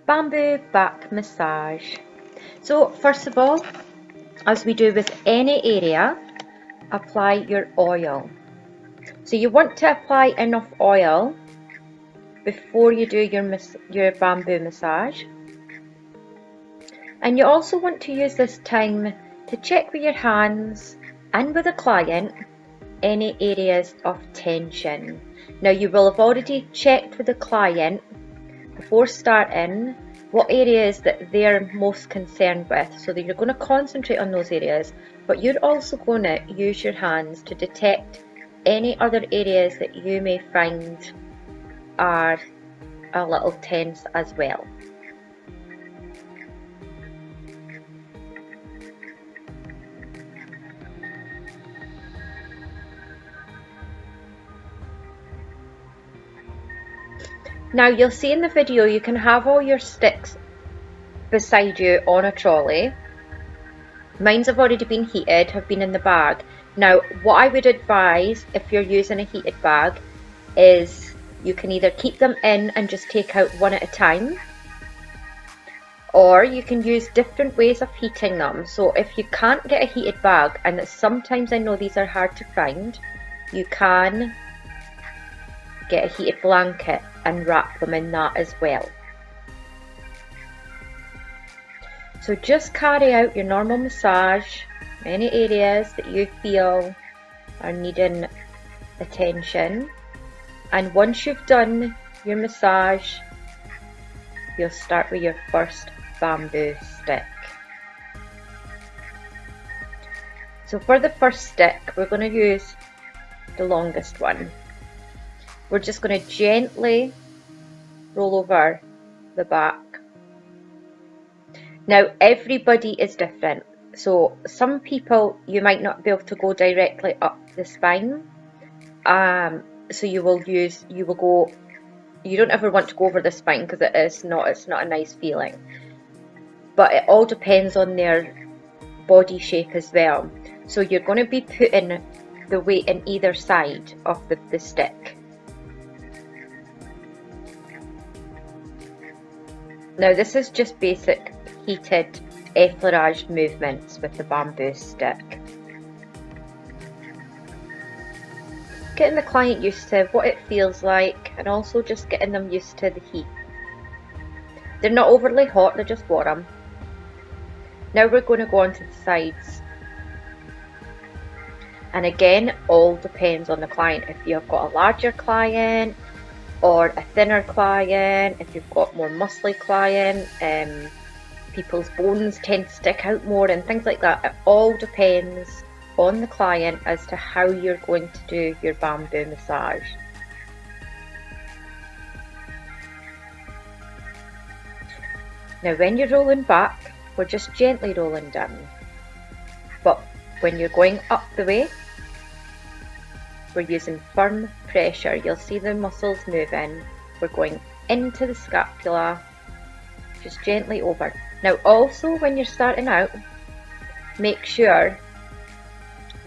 bamboo back massage. So first of all, as we do with any area, apply your oil. So you want to apply enough oil before you do your bamboo massage. And you also want to use this time to check with your hands and with the client any areas of tension. Now you will have already checked with the client before starting what areas that they're most concerned with, so that you're going to concentrate on those areas, but you're also going to use your hands to detect any other areas that you may find are a little tense as well. Now you'll see in the video you can have all your sticks beside you on a trolley. Mine's have already been heated, have been in the bag. Now what I would advise if you're using a heated bag is you can either keep them in and just take out one at a time, or you can use different ways of heating them. So if you can't get a heated bag, and sometimes I know these are hard to find, you can get a heated blanket and wrap them in that as well. So just carry out your normal massage, any areas that you feel are needing attention. And once you've done your massage, you'll start with your first bamboo stick. So for the first stick, we're going to use the longest one. We're just going to gently roll over the back. Now everybody is different, so some people you might not be able to go directly up the spine, so you don't ever want to go over the spine because it's not a nice feeling. But it all depends on their body shape as well. So you're going to be putting the weight in either side of the stick. Now this is just basic heated effleurage movements with the bamboo stick. Getting the client used to what it feels like, and also just getting them used to the heat. They're not overly hot, they're just warm. Now we're going to go on to the sides. And again, all depends on the client. If you've got a larger client or a thinner client, if you've got more muscly client, people's bones tend to stick out more and things like that. It all depends on the client as to how you're going to do your bamboo massage. Now when you're rolling back, we're just gently rolling down. But when you're going up the way, we're using firm pressure. You'll see the muscles moving. We're going into the scapula, just gently over. Now also when you're starting out, make sure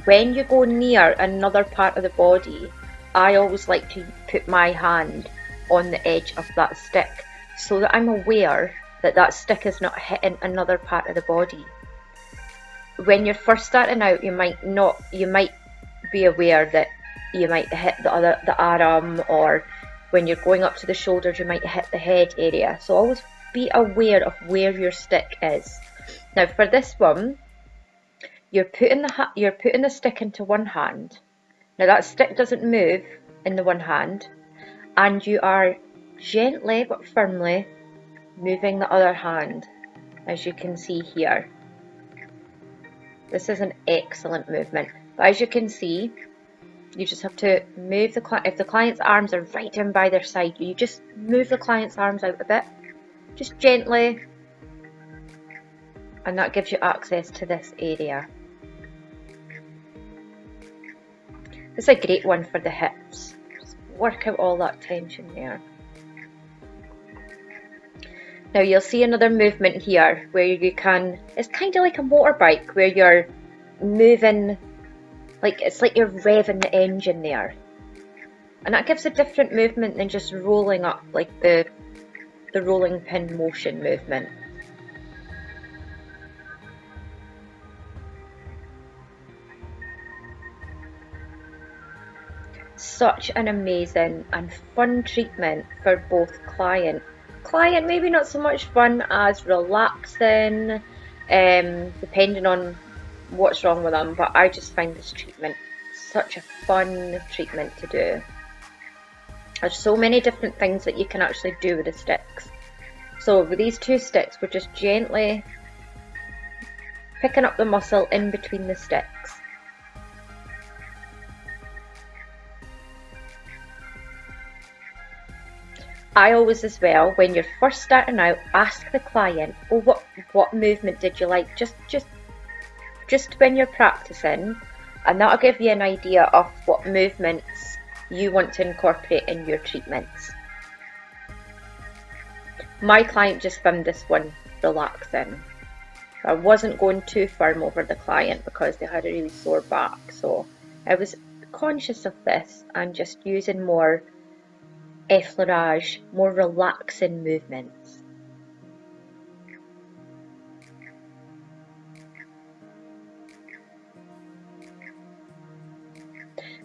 when you go near another part of the body, I always like to put my hand on the edge of that stick so that I'm aware that that stick is not hitting another part of the body. When you're first starting out, you might be aware that you might hit the arm, or when you're going up to the shoulders you might hit the head area. So always be aware of where your stick is. Now for this one, you're putting the stick into one hand. Now that stick doesn't move in the one hand, and you are gently but firmly moving the other hand, as you can see here. This is an excellent movement, but as you can see, you just have to move if the client's arms are right down by their side, you just move the client's arms out a bit, just gently, and that gives you access to this area. This is a great one for the hips. Just work out all that tension there. Now you'll see another movement here where you can, it's kind of like a motorbike where you're moving, it's like you're revving the engine there. And that gives a different movement than just rolling up like the the rolling pin motion movement. Such an amazing and fun treatment for both client maybe not so much fun as relaxing, depending on what's wrong with them, but I just find this treatment such a fun treatment to do. There's so many different things that you can actually do with the sticks. So with these 2 sticks, we're just gently picking up the muscle in between the sticks. I always as well, when you're first starting out, ask the client, oh, what movement did you like? Just when you're practicing, and that'll give you an idea of what movements you want to incorporate in your treatments. My client just found this one relaxing. I wasn't going too firm over the client because they had a really sore back, so I was conscious of this and just using more effleurage, more relaxing movements.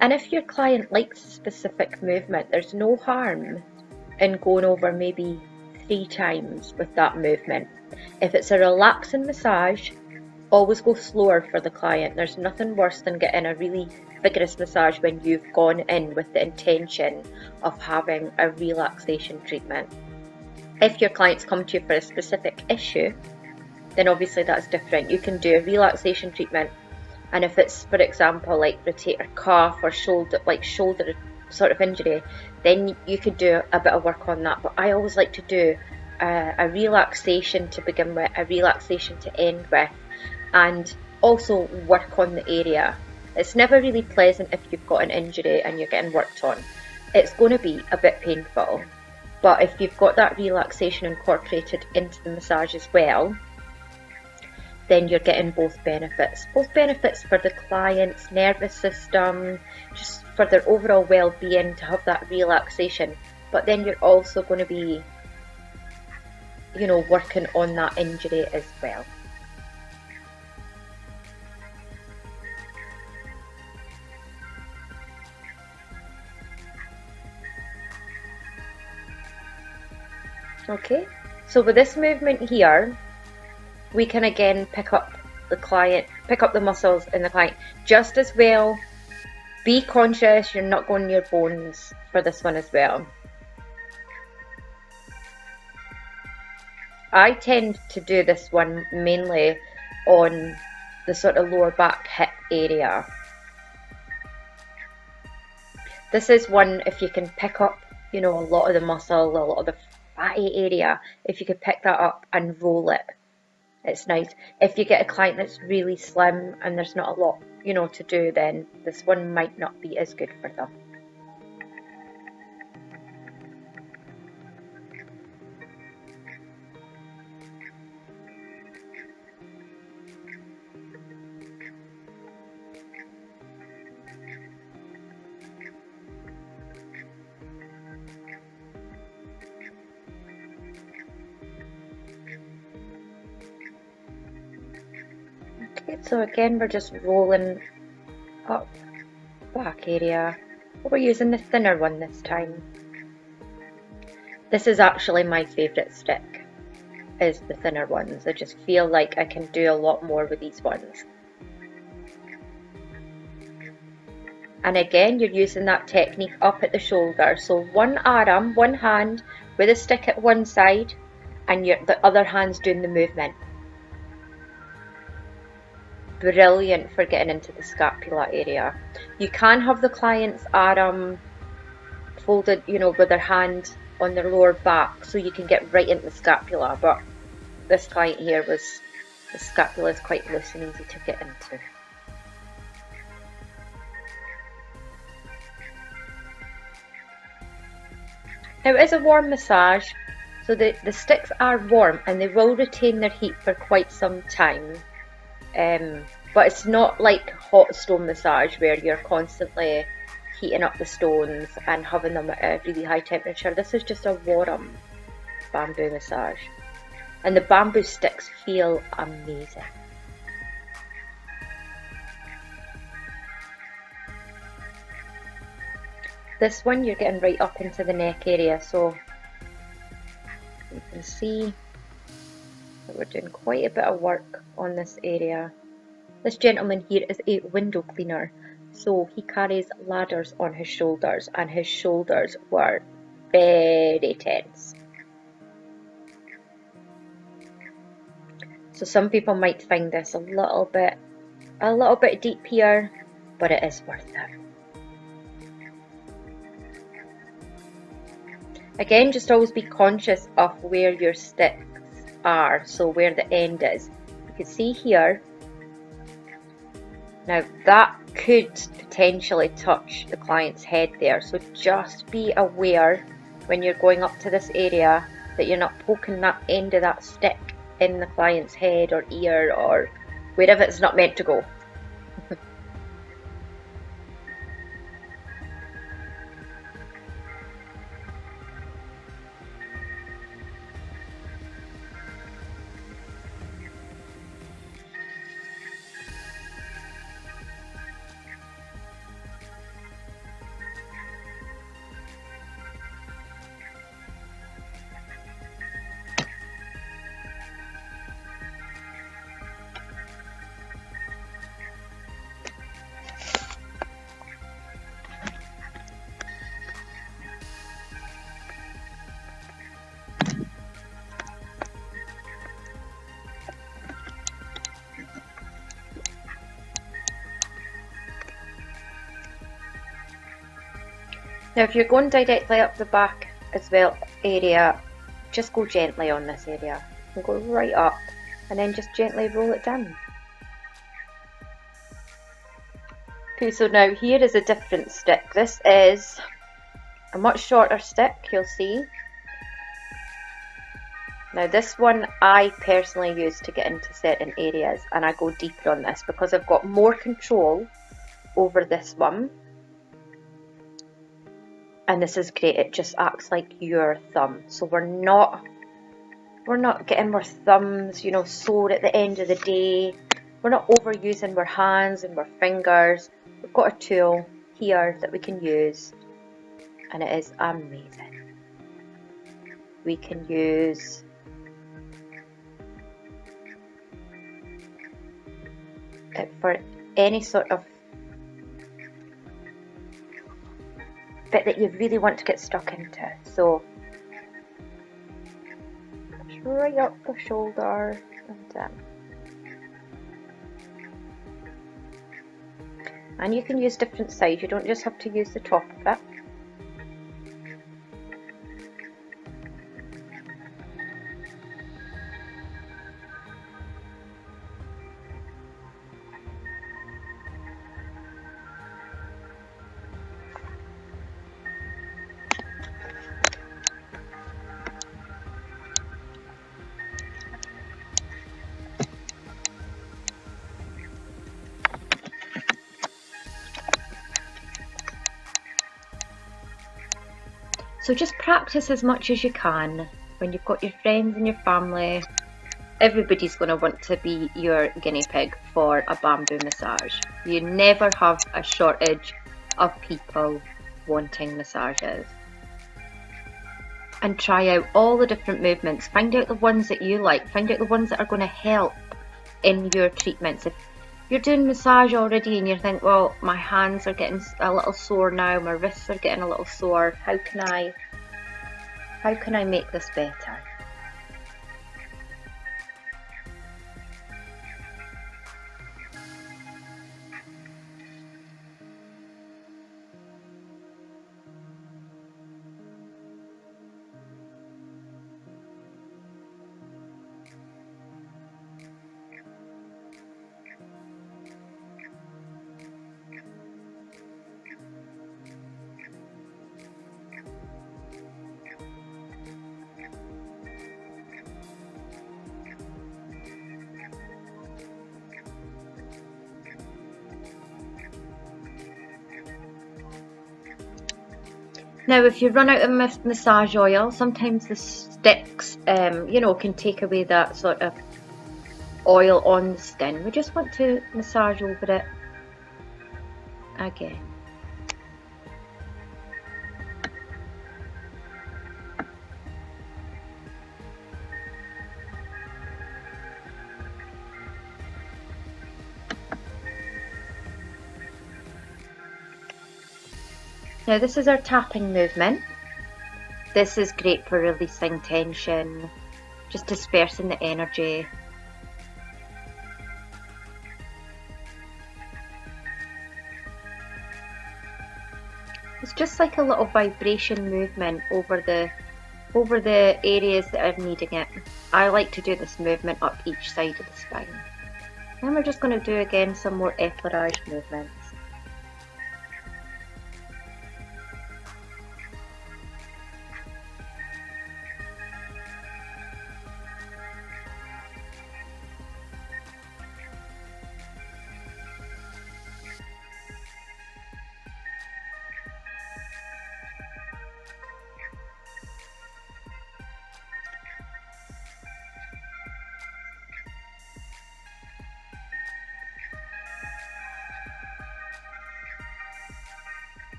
And if your client likes a specific movement, there's no harm in going over maybe 3 times with that movement. If it's a relaxing massage, always go slower for the client. There's nothing worse than getting a really vigorous massage when you've gone in with the intention of having a relaxation treatment. If your clients come to you for a specific issue, then obviously that's different. You can do a relaxation treatment, and if it's, for example, like rotator cuff or shoulder sort of injury, then you could do a bit of work on that. But I always like to do a relaxation to begin with, a relaxation to end with, and also work on the area. It's never really pleasant if you've got an injury and you're getting worked on. It's going to be a bit painful, but if you've got that relaxation incorporated into the massage as well, then you're getting both benefits. Both benefits for the client's nervous system, just for their overall well-being to have that relaxation, but then you're also going to be, working on that injury as well. Okay, so with this movement here, we can again pick up the muscles in the client just as well. Be conscious you're not going near bones for this one as well. I tend to do this one mainly on the sort of lower back hip area. This is one, if you can pick up, a lot of the muscle, a lot of the fatty area, if you could pick that up and roll it, it's nice. If you get a client that's really slim and there's not a lot, to do, then this one might not be as good for them. Okay, so again, we're just rolling up back area. We're using the thinner one this time. This is actually my favourite stick, is the thinner ones. I just feel like I can do a lot more with these ones. And again, you're using that technique up at the shoulder. So one arm, one hand with a stick at one side, and the other hand's doing the movement. Brilliant for getting into the scapula area. You can have the client's arm folded, with their hand on their lower back, so you can get right into the scapula, but this client here the scapula is quite loose and easy to get into. Now it is a warm massage, so the sticks are warm and they will retain their heat for quite some time. But it's not like hot stone massage where you're constantly heating up the stones and having them at a really high temperature. This is just a warm bamboo massage. And the bamboo sticks feel amazing. This one you're getting right up into the neck area, so you can see that we're doing quite a bit of work on this area. This gentleman here is a window cleaner, so he carries ladders on his shoulders, and his shoulders were very tense. So some people might find this a little bit deep here, but it is worth it. Again, just always be conscious of where your sticks are, so where the end is. You can see here, now that could potentially touch the client's head there, so just be aware when you're going up to this area that you're not poking that end of that stick in the client's head or ear or wherever it's not meant to go. Now if you're going directly up the back as well area, just go gently on this area. You can go right up and then just gently roll it down. Okay, so now here is a different stick. This is a much shorter stick, you'll see. Now this one I personally use to get into certain areas, and I go deeper on this because I've got more control over this one. And this is great, it just acts like your thumb. So we're not getting our thumbs, you know, sore at the end of the day. We're not overusing our hands and our fingers. We've got a tool here that we can use, and it is amazing. We can use it for any sort of bit that you really want to get stuck into. So right up the shoulder and down. And you can use different sides, you don't just have to use the top of it. So just practice as much as you can. When you've got your friends and your family, everybody's going to want to be your guinea pig for a bamboo massage. You never have a shortage of people wanting massages. And try out all the different movements. Find out the ones that you like. Find out the ones that are going to help in your treatments. If you're doing massage already and you think, well, my hands are getting a little sore now, my wrists are getting a little sore, how can I make this better? Now if you run out of massage oil, sometimes the sticks you know, can take away that sort of oil on the skin. We just want to massage over it again. Now this is our tapping movement. This is great for releasing tension, just dispersing the energy. It's just like a little vibration movement over the areas that are needing it. I like to do this movement up each side of the spine. Then we're just going to do again some more effleurage movements.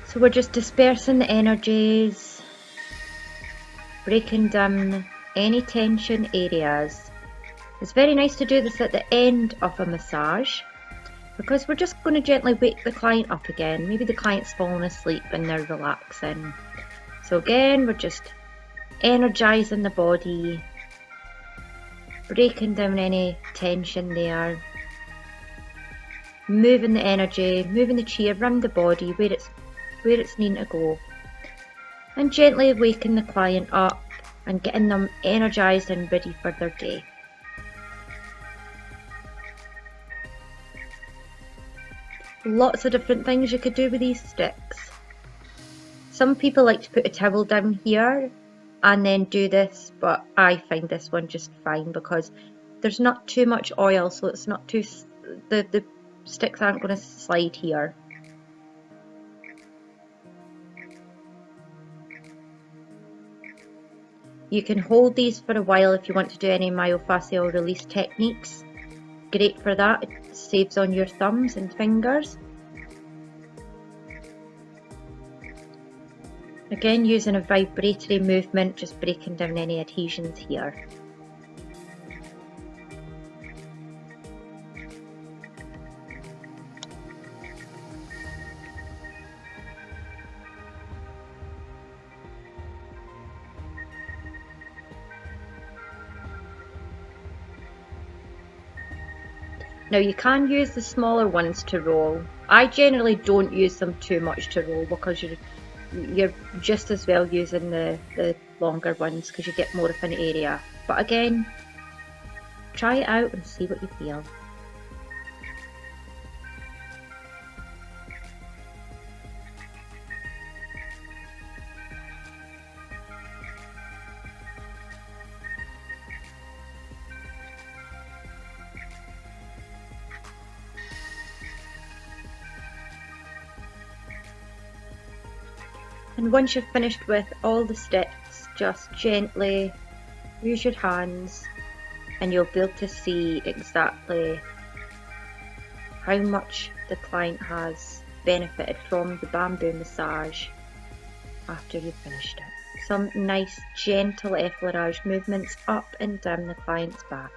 So we're just dispersing the energies, breaking down any tension areas. It's very nice to do this at the end of a massage because we're just going to gently wake the client up again. Maybe the client's fallen asleep and they're relaxing. So again, we're just energizing the body, breaking down any tension there, moving the energy, moving the chi around the body where it's needing to go, and gently waking the client up and getting them energized and ready for their day. Lots of different things you could do with these sticks. Some people like to put a towel down here and then do this, but I find this one just fine because there's not too much oil, so it's not too, the sticks aren't going to slide here. You can hold these for a while if you want to do any myofascial release techniques. Great for that, it saves on your thumbs and fingers. Again, using a vibratory movement, just breaking down any adhesions here. Now you can use the smaller ones to roll. I generally don't use them too much to roll because you're just as well using the longer ones because you get more of an area. But again, try it out and see what you feel. And once you've finished with all the sticks, just gently use your hands and you'll be able to see exactly how much the client has benefited from the bamboo massage after you've finished it. Some nice gentle effleurage movements up and down the client's back.